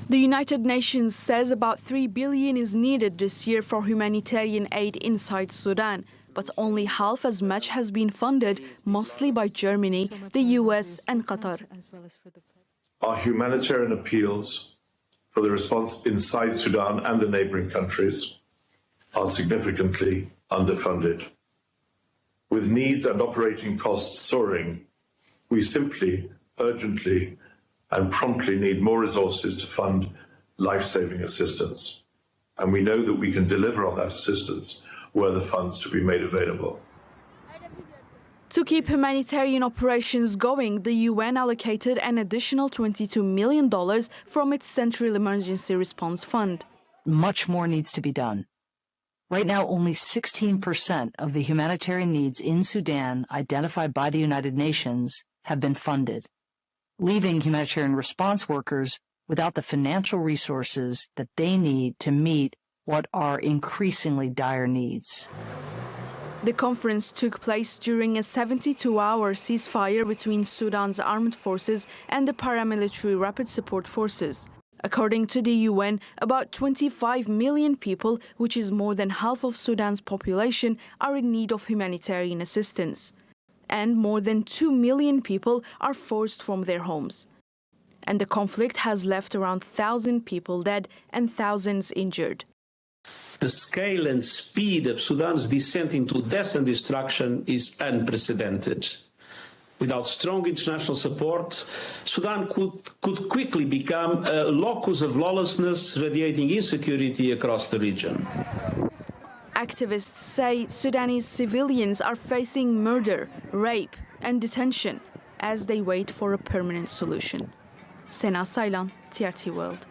The United Nations says about $3 billion is needed this year for humanitarian aid inside Sudan, but only half as much has been funded, mostly by Germany, the US and Qatar. Our humanitarian appeals for the response inside Sudan and the neighbouring countries are significantly underfunded. With needs and operating costs soaring, we simply, urgently and promptly need more resources to fund life-saving assistance. And we know that we can deliver on that assistance were the funds to be made available. To keep humanitarian operations going, the UN allocated an additional $22 million from its Central Emergency Response Fund. Much more needs to be done. Right now, only 16% of the humanitarian needs in Sudan identified by the United Nations have been funded, leaving humanitarian response workers without the financial resources that they need to meet what are increasingly dire needs. The conference took place during a 72-hour ceasefire between Sudan's armed forces and the paramilitary Rapid Support Forces. According to the UN, about 25 million people, which is more than half of Sudan's population, are in need of humanitarian assistance. And more than 2 million people are forced from their homes. And the conflict has left around 1,000 people dead and thousands injured. The scale and speed of Sudan's descent into death and destruction is unprecedented. Without strong international support, Sudan could quickly become a locus of lawlessness, radiating insecurity across the region. Activists say Sudanese civilians are facing murder, rape and detention as they wait for a permanent solution. Sena Saylan, TRT World.